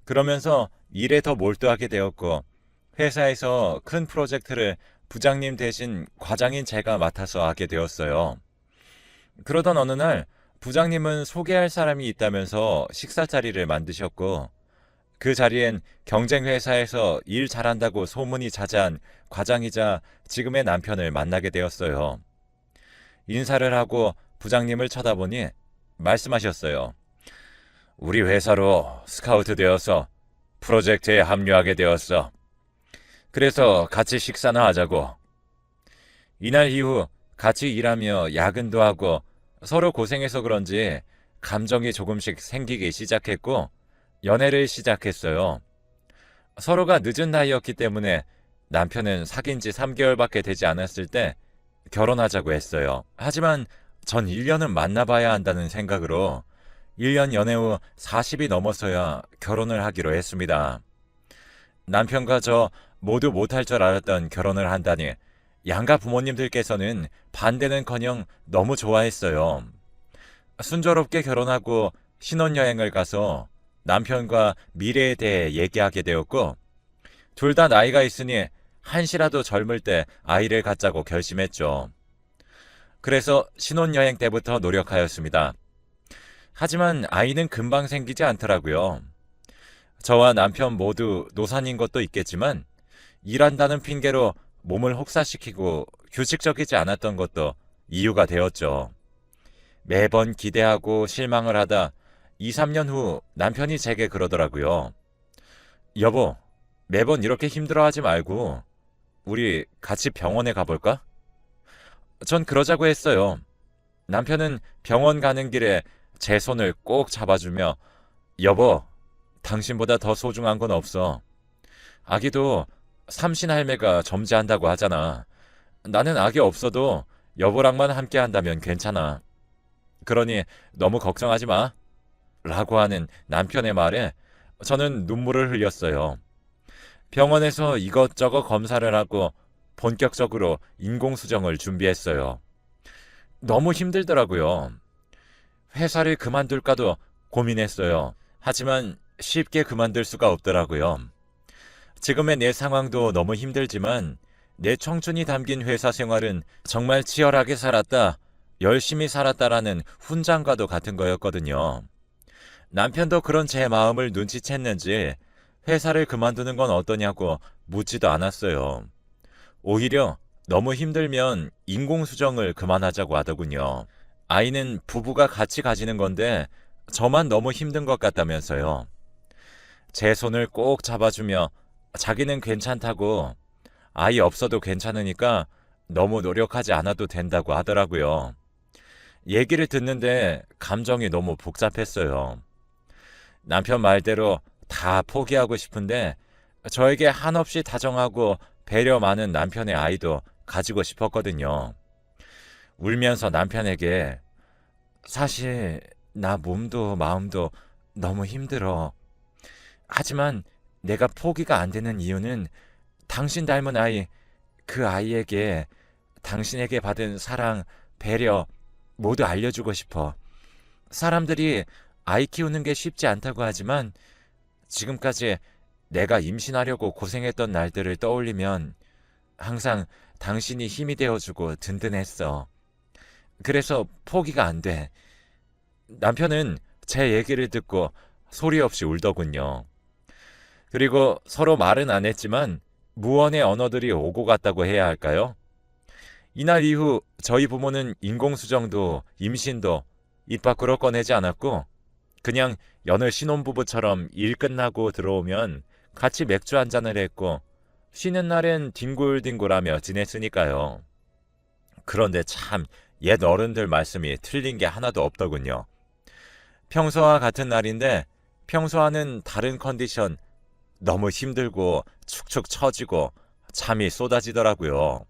그러면서 일에 더 몰두하게 되었고 회사에서 큰 프로젝트를 부장님 대신 과장인 제가 맡아서 하게 되었어요. 그러던 어느 날 부장님은 소개할 사람이 있다면서 식사 자리를 만드셨고 그 자리엔 경쟁 회사에서 일 잘한다고 소문이 자자한 과장이자 지금의 남편을 만나게 되었어요. 인사를 하고 부장님을 쳐다보니 말씀하셨어요. 우리 회사로 스카우트 되어서 프로젝트에 합류하게 되었어. 그래서 같이 식사나 하자고. 이날 이후 같이 일하며 야근도 하고 서로 고생해서 그런지 감정이 조금씩 생기기 시작했고 연애를 시작했어요. 서로가 늦은 나이였기 때문에 남편은 사귄 지 3개월밖에 되지 않았을 때 결혼하자고 했어요. 하지만 전 1년은 만나봐야 한다는 생각으로 1년 연애 후 40이 넘어서야 결혼을 하기로 했습니다. 남편과 저 모두 못할 줄 알았던 결혼을 한다니 양가 부모님들께서는 반대는커녕 너무 좋아했어요. 순조롭게 결혼하고 신혼여행을 가서 남편과 미래에 대해 얘기하게 되었고 둘 다 나이가 있으니 한시라도 젊을 때 아이를 갖자고 결심했죠. 그래서 신혼여행 때부터 노력하였습니다. 하지만 아이는 금방 생기지 않더라고요. 저와 남편 모두 노산인 것도 있겠지만 일한다는 핑계로 몸을 혹사시키고 규칙적이지 않았던 것도 이유가 되었죠. 매번 기대하고 실망을 하다 2, 3년 후 남편이 제게 그러더라고요. 여보, 매번 이렇게 힘들어하지 말고 우리 같이 병원에 가볼까? 전 그러자고 했어요. 남편은 병원 가는 길에 제 손을 꼭 잡아주며 여보, 당신보다 더 소중한 건 없어. 아기도 삼신 할매가 점지한다고 하잖아. 나는 아기 없어도 여보랑만 함께 한다면 괜찮아. 그러니 너무 걱정하지 마. 라고 하는 남편의 말에 저는 눈물을 흘렸어요. 병원에서 이것저것 검사를 하고 본격적으로 인공수정을 준비했어요. 너무 힘들더라고요. 회사를 그만둘까도 고민했어요. 하지만 쉽게 그만둘 수가 없더라고요. 지금의 내 상황도 너무 힘들지만 내 청춘이 담긴 회사 생활은 정말 치열하게 살았다, 열심히 살았다라는 훈장과도 같은 거였거든요. 남편도 그런 제 마음을 눈치챘는지 회사를 그만두는 건 어떠냐고 묻지도 않았어요. 오히려 너무 힘들면 인공수정을 그만하자고 하더군요. 아이는 부부가 같이 가지는 건데 저만 너무 힘든 것 같다면서요. 제 손을 꼭 잡아주며 자기는 괜찮다고 아이 없어도 괜찮으니까 너무 노력하지 않아도 된다고 하더라고요. 얘기를 듣는데 감정이 너무 복잡했어요. 남편 말대로 다 포기하고 싶은데 저에게 한없이 다정하고 배려 많은 남편의 아이도 가지고 싶었거든요. 울면서 남편에게 사실 나 몸도 마음도 너무 힘들어. 하지만 내가 포기가 안 되는 이유는 당신 닮은 아이, 그 아이에게 당신에게 받은 사랑, 배려 모두 알려주고 싶어. 사람들이 아이 키우는 게 쉽지 않다고 하지만 지금까지 내가 임신하려고 고생했던 날들을 떠올리면 항상 당신이 힘이 되어주고 든든했어. 그래서 포기가 안 돼. 남편은 제 얘기를 듣고 소리 없이 울더군요. 그리고 서로 말은 안 했지만 무언의 언어들이 오고 갔다고 해야 할까요? 이날 이후 저희 부모는 인공수정도 임신도 입 밖으로 꺼내지 않았고 그냥 여느 신혼부부처럼 일 끝나고 들어오면 같이 맥주 한 잔을 했고 쉬는 날엔 뒹굴뒹굴하며 지냈으니까요. 그런데 참 옛 어른들 말씀이 틀린 게 하나도 없더군요. 평소와 같은 날인데 평소와는 다른 컨디션, 너무 힘들고 축축 처지고 잠이 쏟아지더라고요.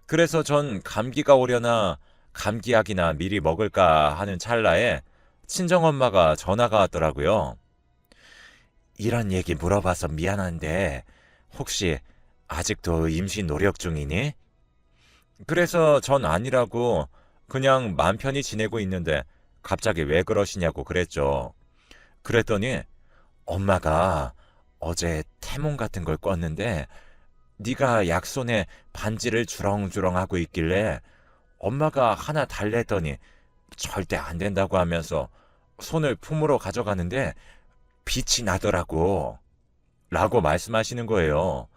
그래서 전 감기가 오려나 감기약이나 미리 먹을까 하는 찰나에 친정엄마가 전화가 왔더라고요. 이런 얘기 물어봐서 미안한데 혹시 아직도 임신 노력 중이니? 그래서 전 아니라고 그냥 맘 편히 지내고 있는데 갑자기 왜 그러시냐고 그랬죠. 그랬더니 엄마가 어제 태몽 같은 걸 꿨는데 네가 약손에 반지를 주렁주렁 하고 있길래 엄마가 하나 달랬더니 절대 안 된다고 하면서 손을 품으로 가져가는데 빛이 나더라고. 라고 말씀하시는 거예요.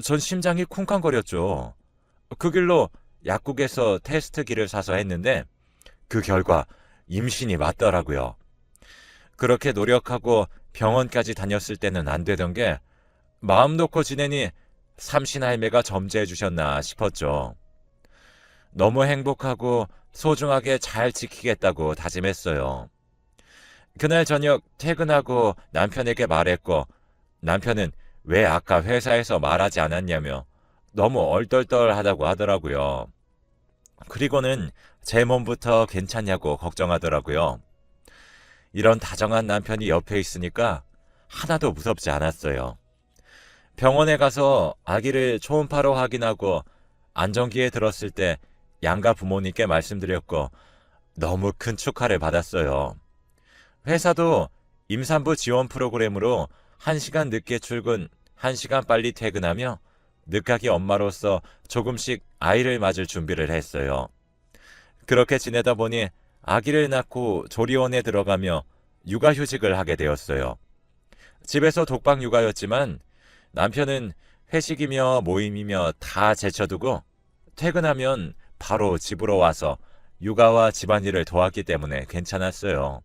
전 심장이 쿵쾅거렸죠. 그 길로 약국에서 테스트기를 사서 했는데 그 결과 임신이 맞더라고요. 그렇게 노력하고 병원까지 다녔을 때는 안 되던 게 마음 놓고 지내니 삼신할매가 점지해 주셨나 싶었죠. 너무 행복하고 소중하게 잘 지키겠다고 다짐했어요. 그날 저녁 퇴근하고 남편에게 말했고 남편은 왜 아까 회사에서 말하지 않았냐며 너무 얼떨떨하다고 하더라고요. 그리고는 제 몸부터 괜찮냐고 걱정하더라고요. 이런 다정한 남편이 옆에 있으니까 하나도 무섭지 않았어요. 병원에 가서 아기를 초음파로 확인하고 안정기에 들었을 때 양가 부모님께 말씀드렸고 너무 큰 축하를 받았어요. 회사도 임산부 지원 프로그램으로 1시간 늦게 출근, 1시간 빨리 퇴근하며 늦가기 엄마로서 조금씩 아이를 맞을 준비를 했어요. 그렇게 지내다 보니 아기를 낳고 조리원에 들어가며 육아휴직을 하게 되었어요. 집에서 독박 육아였지만 남편은 회식이며 모임이며 다 제쳐두고 퇴근하면 바로 집으로 와서 육아와 집안일을 도왔기 때문에 괜찮았어요.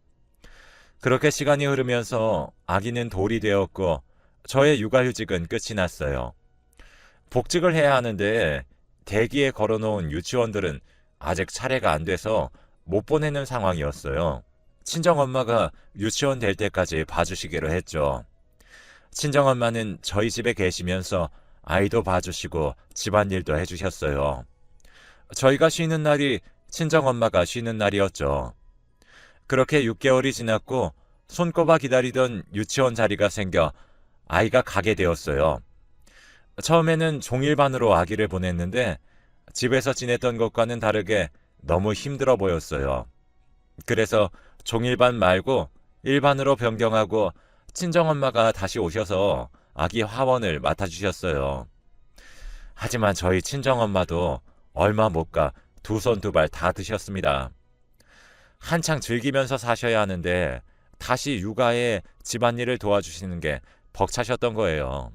그렇게 시간이 흐르면서 아기는 돌이 되었고 저의 육아휴직은 끝이 났어요. 복직을 해야 하는데 대기에 걸어놓은 유치원들은 아직 차례가 안 돼서 못 보내는 상황이었어요. 친정엄마가 유치원 될 때까지 봐주시기로 했죠. 친정엄마는 저희 집에 계시면서 아이도 봐주시고 집안일도 해주셨어요. 저희가 쉬는 날이 친정엄마가 쉬는 날이었죠. 그렇게 6개월이 지났고 손꼽아 기다리던 유치원 자리가 생겨 아이가 가게 되었어요. 처음에는 종일반으로 아기를 보냈는데 집에서 지냈던 것과는 다르게 너무 힘들어 보였어요. 그래서 종일반 말고 일반으로 변경하고 친정엄마가 다시 오셔서 아기 화원을 맡아주셨어요. 하지만 저희 친정엄마도 얼마 못 가 두 손 두 발 다 드셨습니다. 한창 즐기면서 사셔야 하는데 다시 육아에 집안일을 도와주시는 게 벅차셨던 거예요.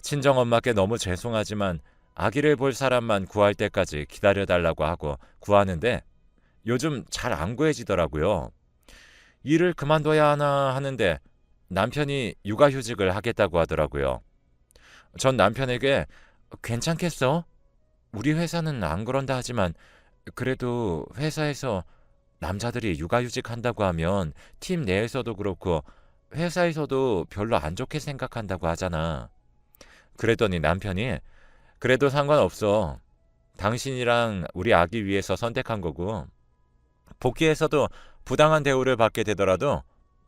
친정엄마께 너무 죄송하지만 아기를 볼 사람만 구할 때까지 기다려달라고 하고 구하는데 요즘 잘 안 구해지더라고요. 일을 그만둬야 하나 하는데 남편이 육아휴직을 하겠다고 하더라고요. 전 남편에게 괜찮겠어? 우리 회사는 안 그런다 하지만 그래도 회사에서 남자들이 육아휴직 한다고 하면 팀 내에서도 그렇고 회사에서도 별로 안 좋게 생각한다고 하잖아. 그랬더니 남편이 그래도 상관없어. 당신이랑 우리 아기 위해서 선택한 거고 복귀해서도 부당한 대우를 받게 되더라도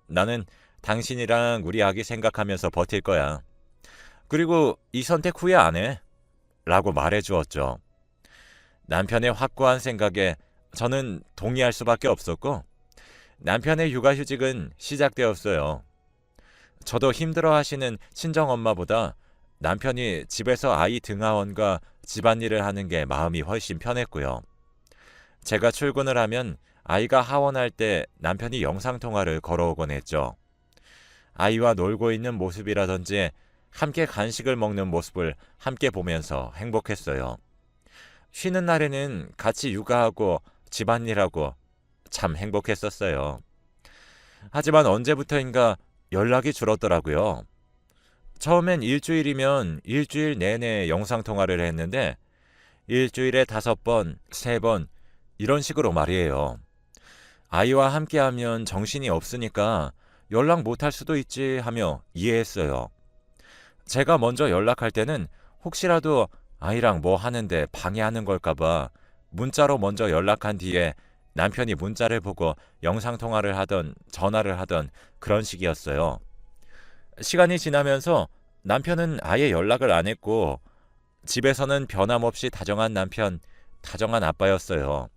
나는 당신이랑 우리 아기 생각하면서 버틸 거야. 그리고 이 선택 후회 안 해. 라고 말해 주었죠. 남편의 확고한 생각에 저는 동의할 수밖에 없었고 남편의 육아휴직은 시작되었어요. 저도 힘들어하시는 친정엄마보다 남편이 집에서 아이 등하원과 집안일을 하는 게 마음이 훨씬 편했고요. 제가 출근을 하면 아이가 하원할 때 남편이 영상통화를 걸어오곤 했죠. 아이와 놀고 있는 모습이라든지 함께 간식을 먹는 모습을 함께 보면서 행복했어요. 쉬는 날에는 같이 육아하고 집안일하고 참 행복했었어요. 하지만 언제부터인가 연락이 줄었더라고요. 처음엔 일주일이면 일주일 내내 영상통화를 했는데 일주일에 5번, 3번 이런 식으로 말이에요. 아이와 함께하면 정신이 없으니까 연락 못할 수도 있지 하며 이해했어요. 제가 먼저 연락할 때는 혹시라도 아이랑 뭐 하는데 방해하는 걸까봐 문자로 먼저 연락한 뒤에 남편이 문자를 보고 영상통화를 하던 전화를 하던 그런 식이었어요. 시간이 지나면서 남편은 아예 연락을 안 했고 집에서는 변함없이 다정한 남편, 다정한 아빠였어요.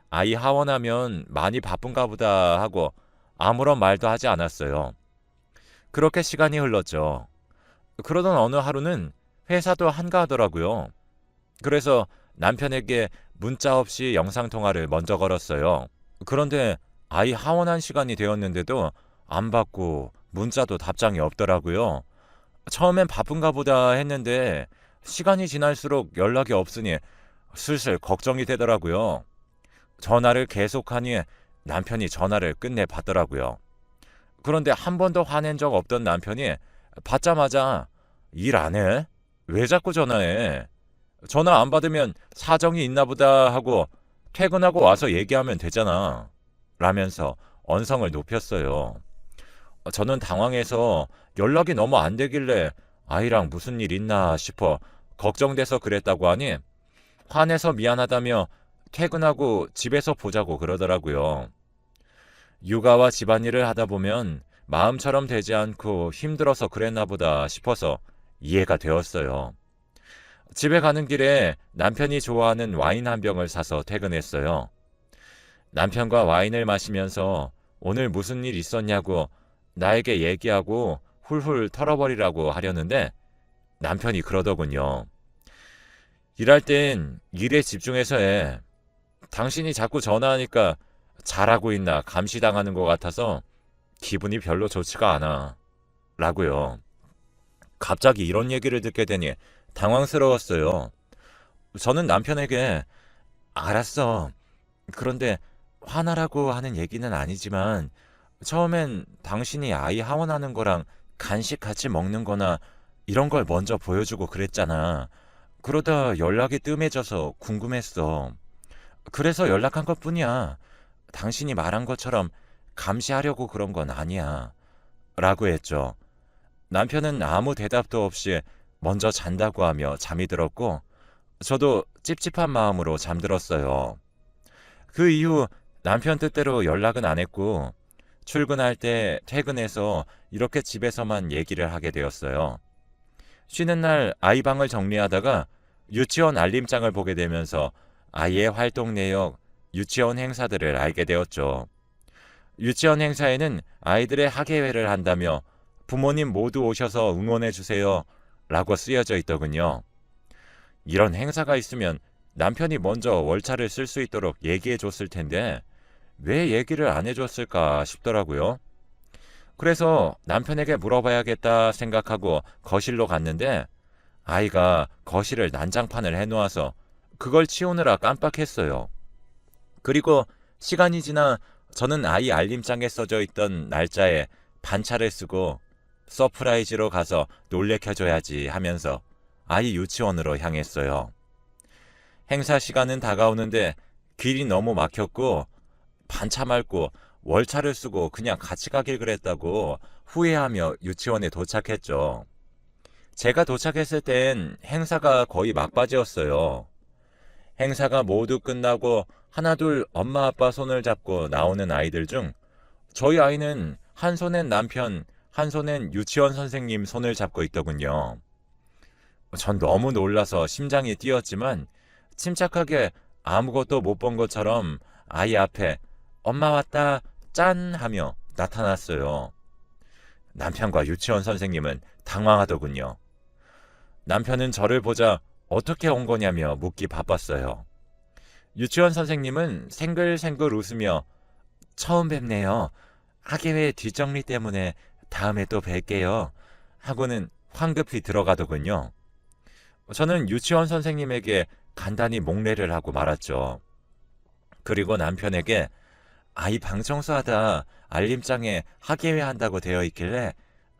아이 하원하면 많이 바쁜가 보다 하고 아무런 말도 하지 않았어요. 그렇게 시간이 흘렀죠. 그러던 어느 하루는 회사도 한가하더라고요. 그래서 남편에게 문자 없이 영상통화를 먼저 걸었어요. 그런데 아이 하원한 시간이 되었는데도 안 받고 문자도 답장이 없더라고요. 처음엔 바쁜가 보다 했는데 시간이 지날수록 연락이 없으니 슬슬 걱정이 되더라고요. 전화를 계속하니 남편이 전화를 끝내 받더라고요. 그런데 한 번도 화낸 적 없던 남편이 받자마자 일 안 해? 왜 자꾸 전화해? 전화 안 받으면 사정이 있나 보다 하고 퇴근하고 와서 얘기하면 되잖아. 라면서 언성을 높였어요. 저는 당황해서 연락이 너무 안 되길래 아이랑 무슨 일 있나 싶어 걱정돼서 그랬다고 하니 화내서 미안하다며 퇴근하고 집에서 보자고 그러더라고요. 육아와 집안일을 하다 보면 마음처럼 되지 않고 힘들어서 그랬나 보다 싶어서 이해가 되었어요. 집에 가는 길에 남편이 좋아하는 와인 한 병을 사서 퇴근했어요. 남편과 와인을 마시면서 오늘 무슨 일 있었냐고 나에게 얘기하고 훌훌 털어버리라고 하려는데 남편이 그러더군요. 일할 땐 일에 집중해서 해. 당신이 자꾸 전화하니까 잘하고 있나 감시당하는 것 같아서 기분이 별로 좋지가 않아. 라고요. 갑자기 이런 얘기를 듣게 되니 당황스러웠어요. 저는 남편에게 알았어. 그런데 화나라고 하는 얘기는 아니지만 처음엔 당신이 아이 하원하는 거랑 간식 같이 먹는 거나 이런 걸 먼저 보여주고 그랬잖아. 그러다 연락이 뜸해져서 궁금했어. 그래서 연락한 것뿐이야. 당신이 말한 것처럼 감시하려고 그런 건 아니야. 라고 했죠. 남편은 아무 대답도 없이 먼저 잔다고 하며 잠이 들었고 저도 찝찝한 마음으로 잠들었어요. 그 이후 남편 뜻대로 연락은 안 했고 출근할 때 퇴근해서 이렇게 집에서만 얘기를 하게 되었어요. 쉬는 날 아이 방을 정리하다가 유치원 알림장을 보게 되면서 아이의 활동 내역, 유치원 행사들을 알게 되었죠. 유치원 행사에는 아이들의 학예회를 한다며 부모님 모두 오셔서 응원해 주세요 라고 쓰여져 있더군요. 이런 행사가 있으면 남편이 먼저 월차를 쓸 수 있도록 얘기해 줬을 텐데 왜 얘기를 안 해줬을까 싶더라고요. 그래서 남편에게 물어봐야겠다 생각하고 거실로 갔는데 아이가 거실을 난장판을 해놓아서 그걸 치우느라 깜빡했어요. 그리고 시간이 지나 저는 아이 알림장에 써져 있던 날짜에 반차를 쓰고 서프라이즈로 가서 놀래켜줘야지 하면서 아이 유치원으로 향했어요. 행사 시간은 다가오는데 길이 너무 막혔고 반차 말고 월차를 쓰고 그냥 같이 가길 그랬다고 후회하며 유치원에 도착했죠. 제가 도착했을 땐 행사가 거의 막바지였어요. 행사가 모두 끝나고 하나둘 엄마 아빠 손을 잡고 나오는 아이들 중 저희 아이는 한 손엔 남편, 한 손엔 유치원 선생님 손을 잡고 있더군요. 전 너무 놀라서 심장이 뛰었지만 침착하게 아무것도 못 본 것처럼 아이 앞에 엄마 왔다 짠 하며 나타났어요. 남편과 유치원 선생님은 당황하더군요. 남편은 저를 보자 어떻게 온 거냐며 묻기 바빴어요. 유치원 선생님은 생글생글 웃으며 처음 뵙네요. 학예회 뒷정리 때문에 다음에 또 뵐게요. 하고는 황급히 들어가더군요. 저는 유치원 선생님에게 간단히 목례를 하고 말았죠. 그리고 남편에게 아이 방 청소하다 알림장에 학예회 한다고 되어 있길래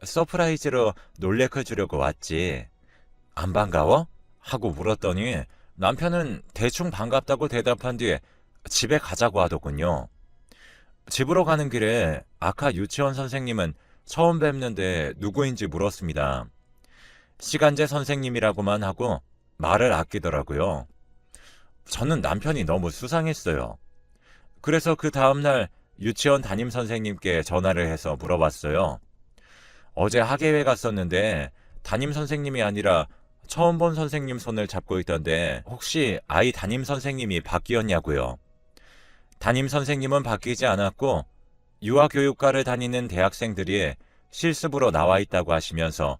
서프라이즈로 놀래켜 주려고 왔지. 안 반가워? 하고 물었더니 남편은 대충 반갑다고 대답한 뒤에 집에 가자고 하더군요. 집으로 가는 길에 아까 유치원 선생님은 처음 뵙는데 누구인지 물었습니다. 시간제 선생님이라고만 하고 말을 아끼더라고요. 저는 남편이 너무 수상했어요. 그래서 그 다음날 유치원 담임 선생님께 전화를 해서 물어봤어요. 어제 학예회 갔었는데 담임 선생님이 아니라 처음 본 선생님 손을 잡고 있던데 혹시 아이 담임 선생님이 바뀌었냐고요. 담임 선생님은 바뀌지 않았고 유아교육과를 다니는 대학생들이 실습으로 나와 있다고 하시면서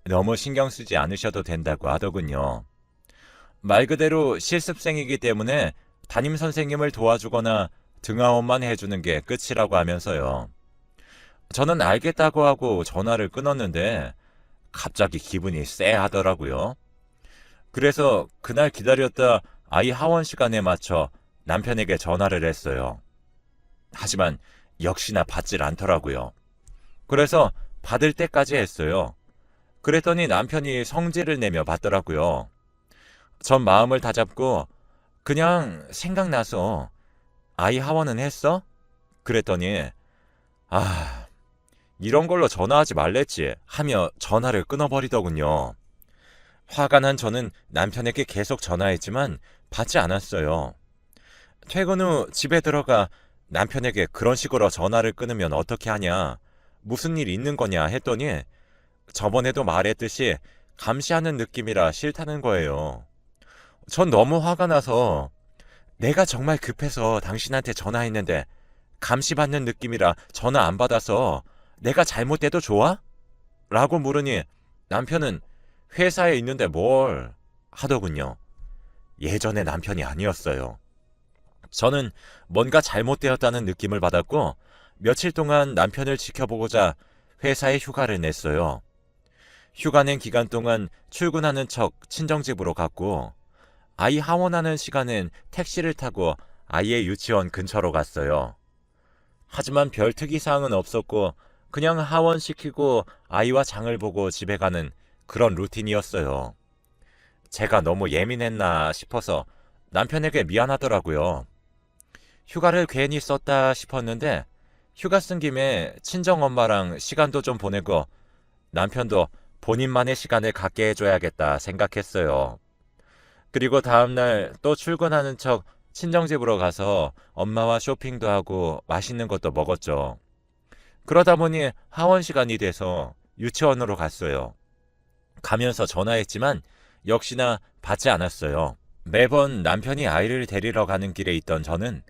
너무 신경 쓰지 않으셔도 된다고 하더군요. 말 그대로 실습생이기 때문에 담임 선생님을 도와주거나 등하원만 해주는 게 끝이라고 하면서요. 저는 알겠다고 하고 전화를 끊었는데 갑자기 기분이 쎄하더라고요. 그래서 그날 기다렸다 아이 하원 시간에 맞춰 남편에게 전화를 했어요. 하지만 역시나 받질 않더라고요. 그래서 받을 때까지 했어요. 그랬더니 남편이 성질을 내며 받더라고요. 전 마음을 다잡고 그냥 생각나서 아이 하원은 했어? 그랬더니 아, 이런 걸로 전화하지 말랬지 하며 전화를 끊어버리더군요. 화가 난 저는 남편에게 계속 전화했지만 받지 않았어요. 퇴근 후 집에 들어가 남편에게 그런 식으로 전화를 끊으면 어떻게 하냐, 무슨 일 있는 거냐 했더니 저번에도 말했듯이 감시하는 느낌이라 싫다는 거예요. 전 너무 화가 나서 내가 정말 급해서 당신한테 전화했는데 감시받는 느낌이라 전화 안 받아서 내가 잘못돼도 좋아? 라고 물으니 남편은 회사에 있는데 뭘 하더군요. 예전의 남편이 아니었어요. 저는 뭔가 잘못되었다는 느낌을 받았고 며칠 동안 남편을 지켜보고자 회사에 휴가를 냈어요. 휴가 낸 기간 동안 출근하는 척 친정집으로 갔고 아이 하원하는 시간엔 택시를 타고 아이의 유치원 근처로 갔어요. 하지만 별 특이사항은 없었고 그냥 하원시키고 아이와 장을 보고 집에 가는 그런 루틴이었어요. 제가 너무 예민했나 싶어서 남편에게 미안하더라고요. 휴가를 괜히 썼다 싶었는데 휴가 쓴 김에 친정엄마랑 시간도 좀 보내고 남편도 본인만의 시간을 갖게 해줘야겠다 생각했어요. 그리고 다음날 또 출근하는 척 친정집으로 가서 엄마와 쇼핑도 하고 맛있는 것도 먹었죠. 그러다 보니 하원 시간이 돼서 유치원으로 갔어요. 가면서 전화했지만 역시나 받지 않았어요. 매번 남편이 아이를 데리러 가는 길에 있던 저는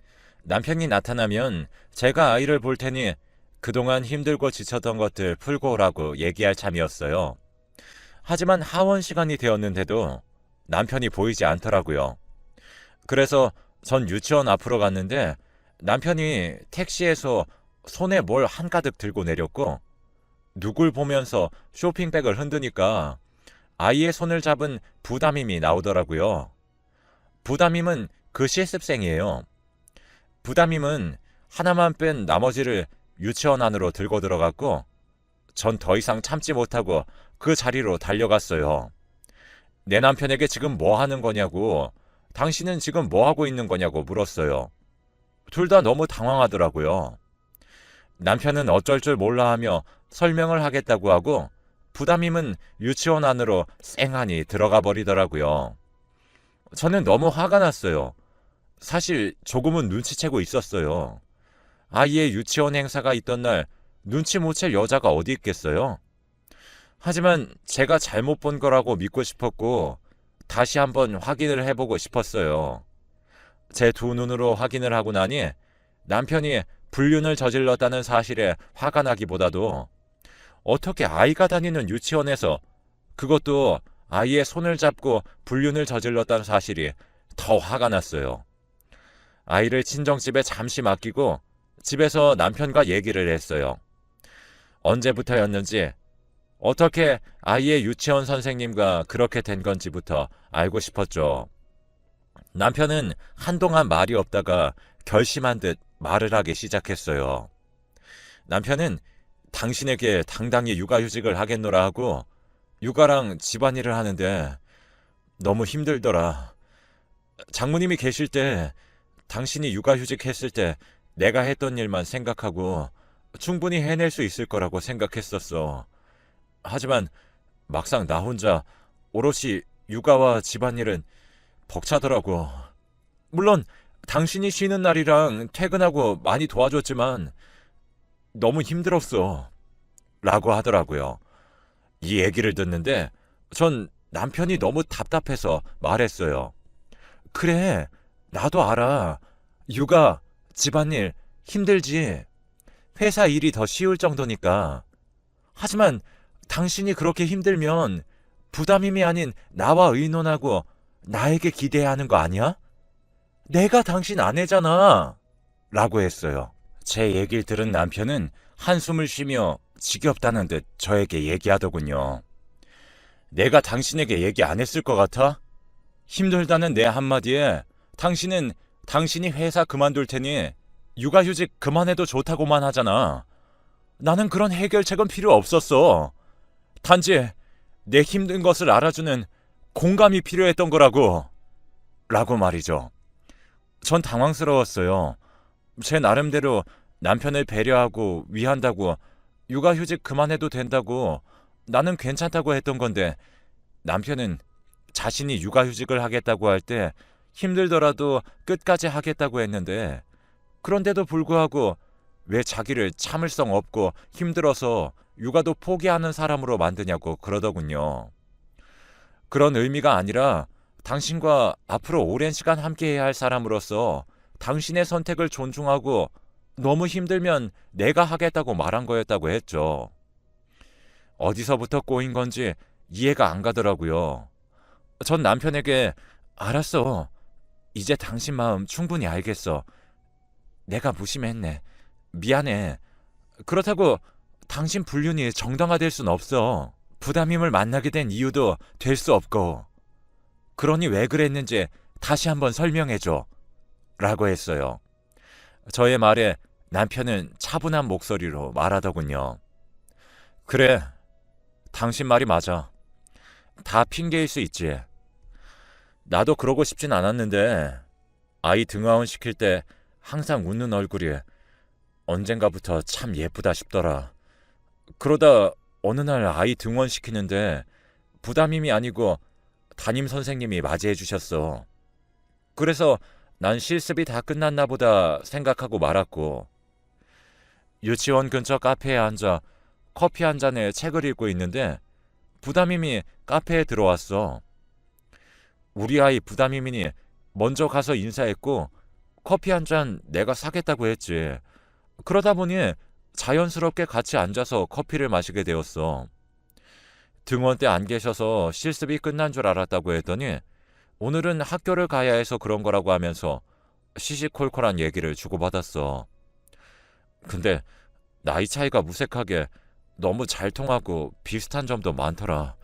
남편이 나타나면 제가 아이를 볼 테니 그동안 힘들고 지쳤던 것들 풀고 오라고 얘기할 참이었어요. 하지만 하원 시간이 되었는데도 남편이 보이지 않더라고요. 그래서 전 유치원 앞으로 갔는데 남편이 택시에서 손에 뭘 한가득 들고 내렸고 누굴 보면서 쇼핑백을 흔드니까 아이의 손을 잡은 부담임이 나오더라고요. 부담임은 그 실습생이에요. 부담임은 하나만 뺀 나머지를 유치원 안으로 들고 들어갔고 전 더 이상 참지 못하고 그 자리로 달려갔어요. 내 남편에게 지금 뭐 하는 거냐고, 당신은 지금 뭐 하고 있는 거냐고 물었어요. 둘 다 너무 당황하더라고요. 남편은 어쩔 줄 몰라 하며 설명을 하겠다고 하고 부담임은 유치원 안으로 쌩하니 들어가 버리더라고요. 저는 너무 화가 났어요. 사실 조금은 눈치채고 있었어요. 아이의 유치원 행사가 있던 날 눈치 못 챌 여자가 어디 있겠어요? 하지만 제가 잘못 본 거라고 믿고 싶었고 다시 한번 확인을 해보고 싶었어요. 제 두 눈으로 확인을 하고 나니 남편이 불륜을 저질렀다는 사실에 화가 나기보다도 어떻게 아이가 다니는 유치원에서 그것도 아이의 손을 잡고 불륜을 저질렀다는 사실이 더 화가 났어요. 아이를 친정집에 잠시 맡기고 집에서 남편과 얘기를 했어요. 언제부터였는지 어떻게 아이의 유치원 선생님과 그렇게 된 건지부터 알고 싶었죠. 남편은 한동안 말이 없다가 결심한 듯 말을 하기 시작했어요. 남편은 당신에게 당당히 육아휴직을 하겠노라 하고 육아랑 집안일을 하는데 너무 힘들더라. 장모님이 계실 때 당신이 육아휴직 했을 때 내가 했던 일만 생각하고 충분히 해낼 수 있을 거라고 생각했었어. 하지만 막상 나 혼자 오롯이 육아와 집안일은 벅차더라고. 물론 당신이 쉬는 날이랑 퇴근하고 많이 도와줬지만 너무 힘들었어. 라고 하더라고요. 이 얘기를 듣는데 전 남편이 너무 답답해서 말했어요. 그래, 나도 알아. 육아, 집안일 힘들지. 회사 일이 더 쉬울 정도니까. 하지만 당신이 그렇게 힘들면 부담임이 아닌 나와 의논하고 나에게 기대야 하는 거 아니야? 내가 당신 아내잖아. 라고 했어요. 제 얘기를 들은 남편은 한숨을 쉬며 지겹다는 듯 저에게 얘기하더군요. 내가 당신에게 얘기 안 했을 것 같아? 힘들다는 내 한마디에 당신은 당신이 회사 그만둘 테니 육아휴직 그만해도 좋다고만 하잖아. 나는 그런 해결책은 필요 없었어. 단지 내 힘든 것을 알아주는 공감이 필요했던 거라고. 라고 말이죠. 전 당황스러웠어요. 제 나름대로 남편을 배려하고 위한다고 육아휴직 그만해도 된다고 나는 괜찮다고 했던 건데 남편은 자신이 육아휴직을 하겠다고 할 때 힘들더라도 끝까지 하겠다고 했는데 그런데도 불구하고 왜 자기를 참을성 없고 힘들어서 육아도 포기하는 사람으로 만드냐고 그러더군요. 그런 의미가 아니라 당신과 앞으로 오랜 시간 함께해야 할 사람으로서 당신의 선택을 존중하고 너무 힘들면 내가 하겠다고 말한 거였다고 했죠. 어디서부터 꼬인 건지 이해가 안 가더라고요. 전 남편에게 알았어. 이제 당신 마음 충분히 알겠어. 내가 무심했네. 미안해. 그렇다고 당신 불륜이 정당화될 순 없어. 부담임을 만나게 된 이유도 될 수 없고. 그러니 왜 그랬는지 다시 한번 설명해줘. 라고 했어요. 저의 말에 남편은 차분한 목소리로 말하더군요. 그래, 당신 말이 맞아. 다 핑계일 수 있지. 나도 그러고 싶진 않았는데 아이 등하원 시킬 때 항상 웃는 얼굴이 언젠가부터 참 예쁘다 싶더라. 그러다 어느 날 아이 등원 시키는데 부담임이 아니고 담임 선생님이 맞이해 주셨어. 그래서 난 실습이 다 끝났나 보다 생각하고 말았고 유치원 근처 카페에 앉아 커피 한 잔에 책을 읽고 있는데 부담임이 카페에 들어왔어. 우리 아이 부담임이니 먼저 가서 인사했고 커피 한 잔 내가 사겠다고 했지. 그러다 보니 자연스럽게 같이 앉아서 커피를 마시게 되었어. 등원 때 안 계셔서 실습이 끝난 줄 알았다고 했더니 오늘은 학교를 가야 해서 그런 거라고 하면서 시시콜콜한 얘기를 주고받았어. 근데 나이 차이가 무색하게 너무 잘 통하고 비슷한 점도 많더라.